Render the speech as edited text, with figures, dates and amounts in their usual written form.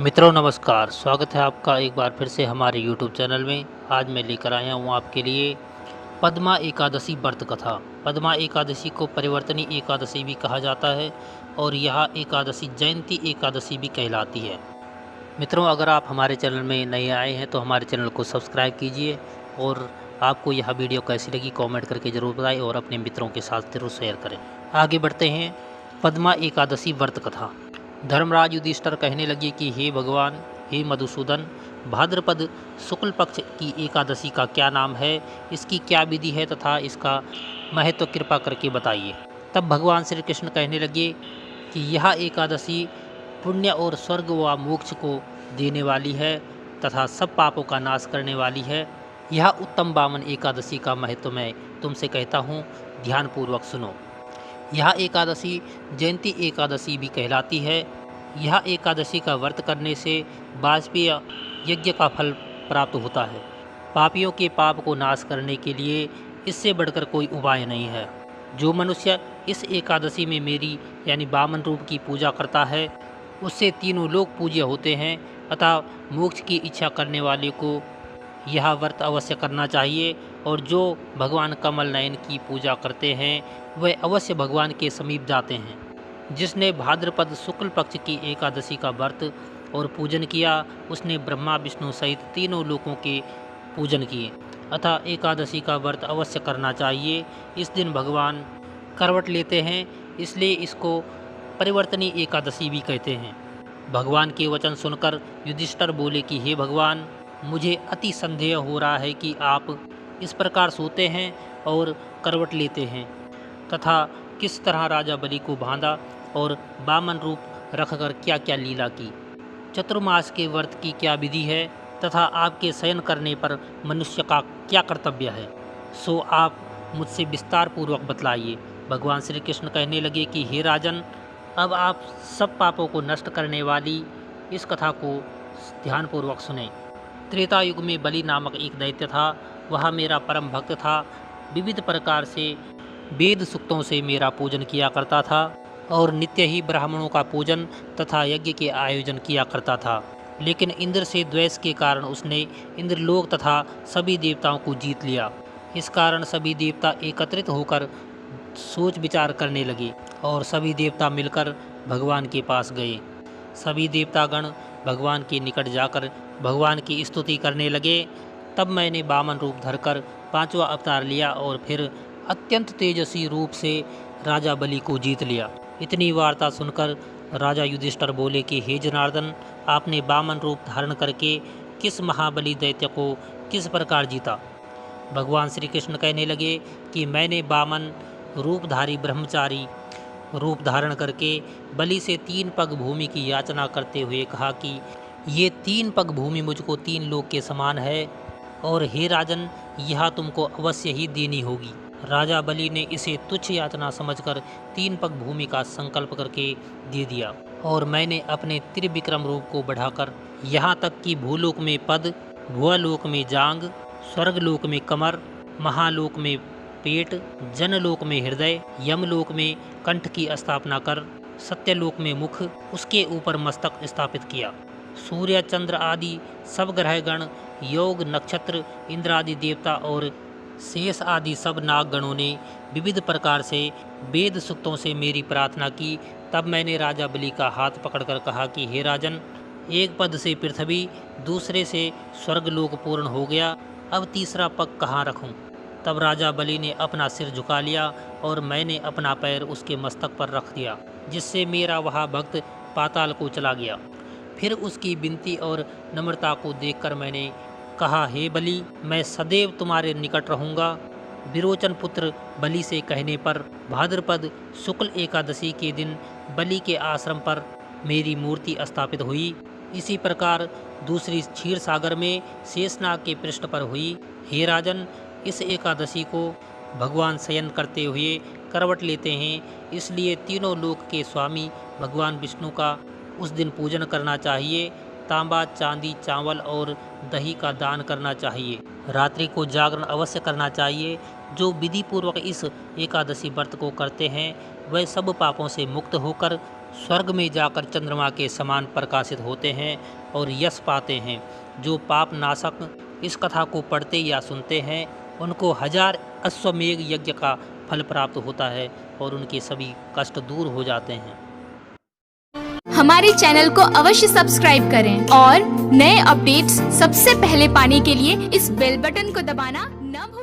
मित्रों नमस्कार, स्वागत है आपका एक बार फिर से हमारे YouTube चैनल में। आज मैं लेकर आया हूँ आपके लिए पद्मा एकादशी व्रत कथा। पद्मा एकादशी को परिवर्तनी एकादशी भी कहा जाता है और यह एकादशी जयंती एकादशी भी कहलाती है। मित्रों, अगर आप हमारे चैनल में नए आए हैं तो हमारे चैनल को सब्सक्राइब कीजिए और आपको यह वीडियो कैसी लगी कमेंट करके ज़रूर बताएं और अपने मित्रों के साथ ज़रूर शेयर करें। आगे बढ़ते हैं। पद्मा एकादशी व्रत कथा। धर्मराज युधिष्ठिर कहने लगे कि हे भगवान, हे मधुसूदन, भाद्रपद शुक्ल पक्ष की एकादशी का क्या नाम है, इसकी क्या विधि है तथा इसका महत्व कृपा करके बताइए। तब भगवान श्री कृष्ण कहने लगे कि यह एकादशी पुण्य और स्वर्ग व मोक्ष को देने वाली है तथा सब पापों का नाश करने वाली है। यह उत्तम वामन एकादशी का महत्व मैं तुमसे कहता हूँ, ध्यानपूर्वक सुनो। यह एकादशी जयंती एकादशी भी कहलाती है। यह एकादशी का व्रत करने से वाजपेय यज्ञ का फल प्राप्त होता है। पापियों के पाप को नाश करने के लिए इससे बढ़कर कोई उपाय नहीं है। जो मनुष्य इस एकादशी में मेरी यानी वामन रूप की पूजा करता है, उससे तीनों लोक पूज्य होते हैं। अतः मोक्ष की इच्छा करने वाले को यह व्रत अवश्य करना चाहिए और जो भगवान कमल नयन की पूजा करते हैं वह अवश्य भगवान के समीप जाते हैं। जिसने भाद्रपद शुक्ल पक्ष की एकादशी का व्रत और पूजन किया, उसने ब्रह्मा विष्णु सहित तीनों लोकों के पूजन किए। अतः एकादशी का व्रत अवश्य करना चाहिए। इस दिन भगवान करवट लेते हैं, इसलिए इसको परिवर्तनी एकादशी भी कहते हैं। भगवान के वचन सुनकर युधिष्ठिर बोले कि हे भगवान, मुझे अति संदेह हो रहा है कि आप इस प्रकार सोते हैं और करवट लेते हैं तथा किस तरह राजा बलि को बांधा और वामन रूप रखकर क्या क्या लीला की। चतुर्मास के व्रत की क्या विधि है तथा आपके शयन करने पर मनुष्य का क्या कर्तव्य है, सो आप मुझसे विस्तार पूर्वक बतलाइए। भगवान श्री कृष्ण कहने लगे कि हे राजन, अब आप सब पापों को नष्ट करने वाली इस कथा को ध्यानपूर्वक सुने। त्रेता युग में बलि नामक एक दैत्य था। वह मेरा परम भक्त था। विविध प्रकार से वेद सूक्तों से मेरा पूजन किया करता था और नित्य ही ब्राह्मणों का पूजन तथा यज्ञ के आयोजन किया करता था। लेकिन इंद्र से द्वेष के कारण उसने इंद्रलोक तथा सभी देवताओं को जीत लिया। इस कारण सभी देवता एकत्रित होकर सोच विचार करने लगे और सभी देवता मिलकर भगवान के पास गए। सभी देवतागण भगवान के निकट जाकर भगवान की स्तुति करने लगे। तब मैंने वामन रूप धरकर पांचवा अवतार लिया और फिर अत्यंत तेजस्वी रूप से राजा बलि को जीत लिया। इतनी वार्ता सुनकर राजा युधिष्ठिर बोले कि हे जनार्दन, आपने वामन रूप धारण करके किस महाबली दैत्य को किस प्रकार जीता। भगवान श्री कृष्ण कहने लगे कि मैंने वामन रूपधारी ब्रह्मचारी रूप धारण करके बलि से 3 पग भूमि की याचना करते हुए कहा कि ये 3 पग भूमि मुझको 3 लोक के समान है और हे राजन, यह तुमको अवश्य ही देनी होगी। राजा बलि ने इसे तुच्छ याचना समझकर 3 पग भूमि का संकल्प करके दे दिया और मैंने अपने त्रिविक्रम रूप को बढ़ाकर यहाँ तक कि भूलोक में पद, भुवलोक में जांग, स्वर्गलोक में कमर, महालोक में पेट, जनलोक में हृदय, यमलोक में कंठ की स्थापना कर सत्यलोक में मुख, उसके ऊपर मस्तक स्थापित किया। सूर्य चंद्र आदि सब ग्रहगण, योग नक्षत्र, इंद्र आदि देवता और शेष आदि सब नागगणों ने विविध प्रकार से वेद सूक्तों से मेरी प्रार्थना की। तब मैंने राजा बलि का हाथ पकड़कर कहा कि हे राजन, एक पद से पृथ्वी, दूसरे से स्वर्गलोक पूर्ण हो गया, अब तीसरा पग कहाँ रखूं। तब राजा बलि ने अपना सिर झुका लिया और मैंने अपना पैर उसके मस्तक पर रख दिया, जिससे मेरा वह भक्त पाताल को चला गया। फिर उसकी विनती और नम्रता को देखकर मैंने कहा, हे बलि, मैं सदैव तुम्हारे निकट रहूँगा। विरोचन पुत्र बलि से कहने पर भाद्रपद शुक्ल एकादशी के दिन बलि के आश्रम पर मेरी मूर्ति स्थापित हुई। इसी प्रकार दूसरी क्षीर सागर में शेषनाग के पृष्ठ पर हुई। हे राजन, इस एकादशी को भगवान शयन करते हुए करवट लेते हैं, इसलिए तीनों लोक के स्वामी भगवान विष्णु का उस दिन पूजन करना चाहिए। तांबा, चांदी, चावल और दही का दान करना चाहिए। रात्रि को जागरण अवश्य करना चाहिए। जो विधि पूर्वक इस एकादशी व्रत को करते हैं वह सब पापों से मुक्त होकर स्वर्ग में जाकर चंद्रमा के समान प्रकाशित होते हैं और यश पाते हैं। जो पाप नाशक इस कथा को पढ़ते या सुनते हैं उनको 1000 अश्वमेध यज्ञ का फल प्राप्त होता है और उनके सभी कष्ट दूर हो जाते हैं। हमारे चैनल को अवश्य सब्सक्राइब करें और नए अपडेट्स सबसे पहले पाने के लिए इस बेल बटन को दबाना न भूलें।